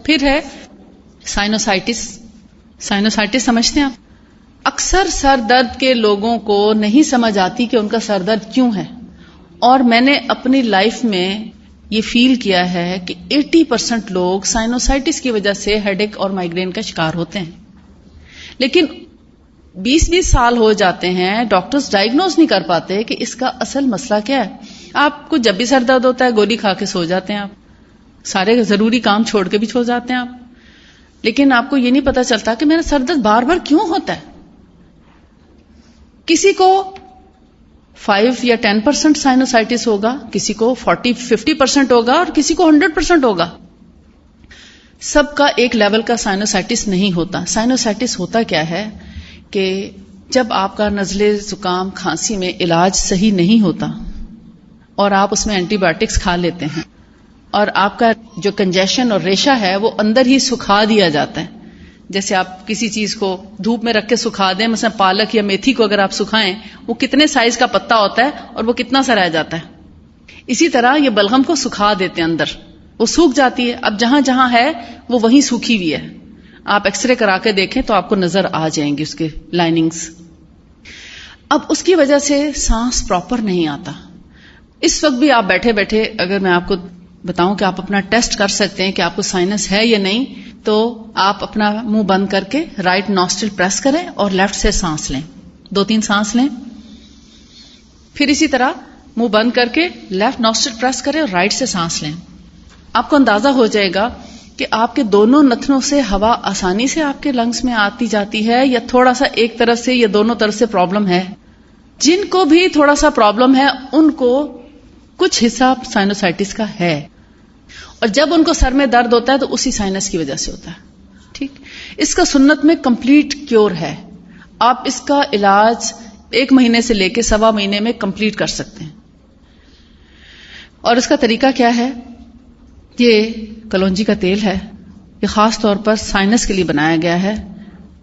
پھر ہے sinusitis. Sinusitis سمجھتے ہیں آپ؟ اکثر سر درد کے لوگوں کو نہیں سمجھ آتی کہ ان کا سر درد کیوں ہے، اور میں نے اپنی لائف میں یہ فیل کیا ہے کہ 80% لوگ سائنوسائٹس کی وجہ سے ہیڈ ایک اور مائگرین کا شکار ہوتے ہیں. لیکن 20 سال ہو جاتے ہیں، ڈاکٹرز ڈائگنوز نہیں کر پاتے کہ اس کا اصل مسئلہ کیا ہے. آپ کو جب بھی سر درد ہوتا ہے گولی کھا کے سو جاتے ہیں، آپ سارے ضروری کام چھوڑ کے بھی سو جاتے ہیں آپ، لیکن آپ کو یہ نہیں پتا چلتا کہ میرا سر درد بار بار کیوں ہوتا ہے. کسی کو 5 یا 10% سائنوسائٹس ہوگا، کسی کو 40-50% ہوگا، اور کسی کو 100% ہوگا. سب کا ایک لیول کا سائنوسائٹس نہیں ہوتا. سائنوسائٹس ہوتا کیا ہے کہ جب آپ کا نزلے زکام کھانسی میں علاج صحیح نہیں ہوتا اور آپ اس میں اینٹی بایوٹکس کھا لیتے ہیں، اور آپ کا جو کنجیشن اور ریشہ ہے وہ اندر ہی سکھا دیا جاتا ہے. جیسے آپ کسی چیز کو دھوپ میں رکھ کے سکھا دیں، مثلا پالک یا میتھی کو اگر آپ سکھائیں، وہ کتنے سائز کا پتا ہوتا ہے اور وہ کتنا سا رہ جاتا ہے. اسی طرح یہ بلغم کو سکھا دیتے ہیں، اندر وہ سوکھ جاتی ہے. اب جہاں جہاں ہے وہ وہیں سوکھی ہوئی ہے. آپ ایکس رے کرا کے دیکھیں تو آپ کو نظر آ جائیں گی اس کے لائننگز. اب اس کی وجہ سے سانس پراپر نہیں آتا. اس وقت بھی آپ بیٹھے بیٹھے اگر میں آپ کو بتاؤں کہ آپ اپنا ٹیسٹ کر سکتے ہیں کہ آپ کو سائنس ہے یا نہیں، تو آپ اپنا منہ بند کر کے رائٹ نوسٹرل پریس کریں اور لیفٹ سے سانس لیں، 2-3 سانس لیں. پھر اسی طرح منہ بند کر کے لیفٹ نوسٹرل پریس کریں اور رائٹ سے سانس لیں. آپ کو اندازہ ہو جائے گا کہ آپ کے دونوں نتنوں سے ہوا آسانی سے آپ کے لنگس میں آتی جاتی ہے، یا تھوڑا سا ایک طرف سے یا دونوں طرف سے پرابلم ہے. جن کو بھی تھوڑا سا پرابلم ہے ان کو کچھ حصہ سائنوسائٹس کا ہے، اور جب ان کو سر میں درد ہوتا ہے تو اسی سائنس کی وجہ سے ہوتا ہے. ٹھیک، اس کا سنت میں کمپلیٹ کیور ہے. آپ اس کا علاج 1 مہینے سے لے کے 1.25 مہینے میں کمپلیٹ کر سکتے ہیں. اور اس کا طریقہ کیا ہے؟ یہ کلونجی کا تیل ہے، یہ خاص طور پر سائنس کے لیے بنایا گیا ہے.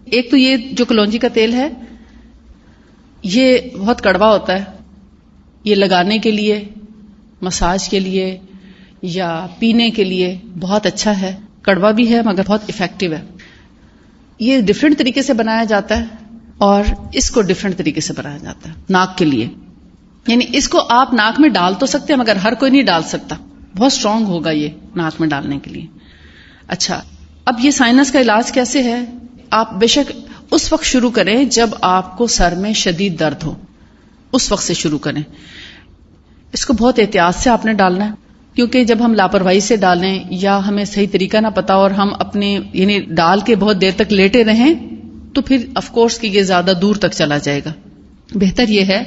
ایک تو یہ جو کلونجی کا تیل ہے یہ بہت کڑوا ہوتا ہے. یہ لگانے کے لیے، مساج کے لیے یا پینے کے لیے بہت اچھا ہے. کڑوا بھی ہے مگر بہت افیکٹو ہے. یہ ڈفرینٹ طریقے سے بنایا جاتا ہے، اور اس کو ڈفرینٹ طریقے سے بنایا جاتا ہے ناک کے لیے. یعنی اس کو آپ ناک میں ڈال تو سکتے ہیں مگر ہر کوئی نہیں ڈال سکتا. بہت اسٹرانگ ہوگا یہ ناک میں ڈالنے کے لیے. اچھا، اب یہ سائنس کا علاج کیسے ہے؟ آپ بے شک اس وقت شروع کریں جب آپ کو سر میں شدید درد ہو، اس وقت سے شروع کریں. اس کو بہت احتیاط سے آپ نے ڈالنا ہے، کیونکہ جب ہم لاپرواہی سے ڈالیں یا ہمیں صحیح طریقہ نہ پتا اور ہم اپنے یعنی ڈال کے بہت دیر تک لیٹے رہیں تو پھر آف کورس کہ یہ زیادہ دور تک چلا جائے گا. بہتر یہ ہے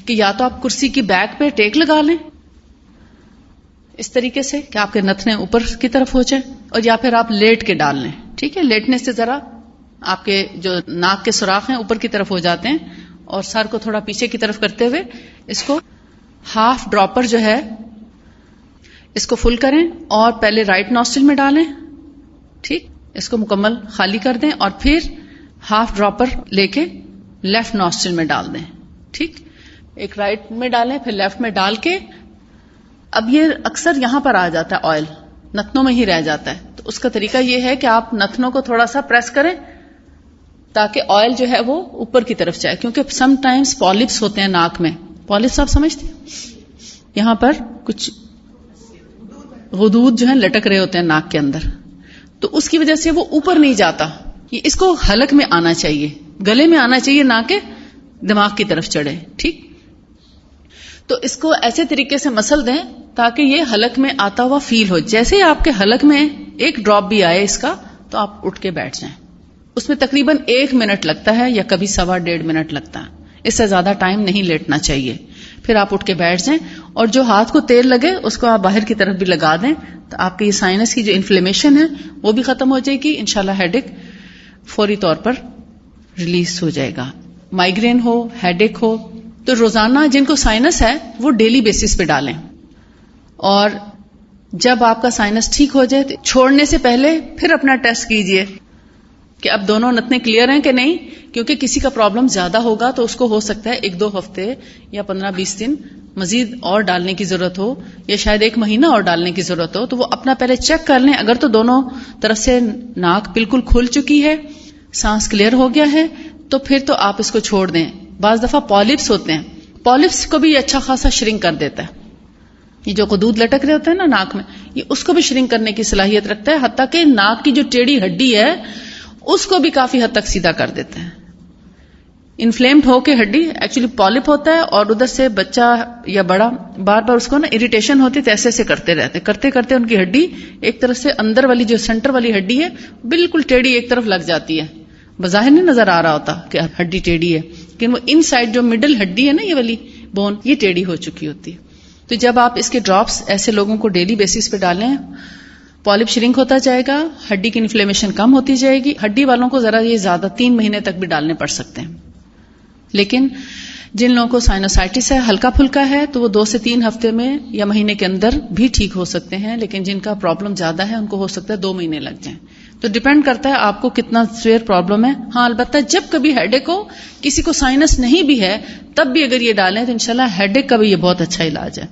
کہ یا تو آپ کرسی کی بیک پہ ٹیک لگا لیں اس طریقے سے کہ آپ کے نتنے اوپر کی طرف ہو جائیں، اور یا پھر آپ لیٹ کے ڈال لیں. ٹھیک ہے، لیٹنے سے ذرا آپ کے جو ناک کے سوراخ ہیں اوپر کی طرف ہو جاتے ہیں، اور سر کو تھوڑا پیچھے کی طرف کرتے ہوئے اس کو ہاف ڈراپر جو ہے اس کو فل کریں اور پہلے رائٹ نوسٹرل میں ڈالیں. ٹھیک، اس کو مکمل خالی کر دیں اور پھر ہاف ڈراپر لے کے لیفٹ نوسٹرل میں ڈال دیں. ٹھیک، ایک رائٹ میں ڈالیں پھر لیفٹ میں ڈال کے، اب یہ اکثر یہاں پر آ جاتا ہے، آئل نتنوں میں ہی رہ جاتا ہے. تو اس کا طریقہ یہ ہے کہ آپ نتنوں کو تھوڑا سا پریس کریں تاکہ آئل جو ہے وہ اوپر کی طرف جائے، کیونکہ سم ٹائمز پالپس ہوتے ہیں ناک میں. پالپس آپ سمجھتے ہیں؟ یہاں پر کچھ غدود جو ہیں لٹک رہے ہوتے ہیں ناک کے اندر، تو اس کی وجہ سے وہ اوپر نہیں جاتا. یہ اس کو حلق میں آنا چاہیے، گلے میں آنا چاہیے، نہ کہ دماغ کی طرف چڑھے. ٹھیک، تو اس کو ایسے طریقے سے مسل دیں تاکہ یہ حلق میں آتا ہوا فیل ہو. جیسے ہی آپ کے حلق میں ایک ڈراپ بھی آئے اس کا تو آپ اٹھ کے بیٹھ جائیں. اس میں تقریباً 1 منٹ لگتا ہے یا کبھی 1.25 منٹ لگتا ہے. اس سے زیادہ ٹائم نہیں لیٹنا چاہیے. پھر آپ اٹھ کے بیٹھ جائیں اور جو ہاتھ کو تیل لگے اس کو آپ باہر کی طرف بھی لگا دیں تو آپ کی یہ سائنس کی جو انفلیمیشن ہے وہ بھی ختم ہو جائے گی. انشاءاللہ ہیڈ ایک فوری طور پر ریلیز ہو جائے گا. مائگرین ہو، ہیڈ ایک ہو تو روزانہ جن کو سائنس ہے وہ ڈیلی بیسس پہ ڈالیں، اور جب آپ کا سائنس ٹھیک ہو جائے تو چھوڑنے سے پہلے پھر اپنا ٹیسٹ کیجئے کہ اب دونوں نتنے کلیئر ہیں کہ نہیں. کیونکہ کسی کا پرابلم زیادہ ہوگا تو اس کو ہو سکتا ہے 1-2 ہفتے یا 15-20 دن مزید اور ڈالنے کی ضرورت ہو یا شاید 1 مہینہ اور ڈالنے کی ضرورت ہو تو وہ اپنا پہلے چیک کر لیں. اگر تو دونوں طرف سے ناک بالکل کھل چکی ہے, سانس کلیئر ہو گیا ہے, تو پھر تو آپ اس کو چھوڑ دیں. بعض دفعہ پالپس ہوتے ہیں, پالپس کو بھی اچھا خاصا شرنک کر دیتا ہے. یہ جو قدود لٹک رہے ہوتے ہیں نا ناک میں, یہ اس کو بھی شرنک کرنے کی صلاحیت رکھتا ہے, حتیٰ کہ ناک کی جو ٹیڑھی ہڈی ہے اس کو بھی کافی حد تک سیدھا کر دیتا ہے. انفلیمڈ ہو کے ہڈی ایکچولی پالپ ہوتا ہے, اور ادھر سے بچہ یا بڑا بار بار اس کو نا اریٹیشن ہوتی ہے تو ایسے کرتے رہتے, کرتے کرتے ان کی ہڈی ایک طرف سے اندر والی جو سینٹر والی ہڈی ہے بالکل ٹیڑھی ایک طرف لگ جاتی ہے. بظاہر نہیں نظر آ رہا ہوتا کہ ہڈی ٹیڑھی ہے, لیکن وہ ان سائڈ جو مڈل ہڈی ہے نا یہ والی بون, یہ ٹیڑھی ہو چکی ہوتی ہے. تو جب آپ اس کے ڈراپس ایسے لوگوں کو ڈیلی بیسس پہ ڈالیں, پالپ شرنک ہوتا جائے گا, ہڈی کی انفلیمیشن کم ہوتی جائے گی. ہڈی والوں کو ذرا یہ زیادہ 3 مہینے تک بھی ڈالنے پڑ سکتے ہیں. لیکن جن لوگوں کو سائنوسائٹس ہے, ہلکا پھلکا ہے, تو وہ 2 سے 3 ہفتے میں یا مہینے کے اندر بھی ٹھیک ہو سکتے ہیں. لیکن جن کا پرابلم زیادہ ہے ان کو ہو سکتا ہے 2 مہینے لگ جائیں. تو ڈیپینڈ کرتا ہے آپ کو کتنا سیویئر پرابلم ہے. ہاں البتہ جب کبھی ہیڈ ایک ہو, کسی کو سائنس نہیں بھی ہے, تب بھی اگر یہ ڈالیں تو انشاءاللہ ہیڈ ایک کا بھی یہ بہت اچھا علاج ہے.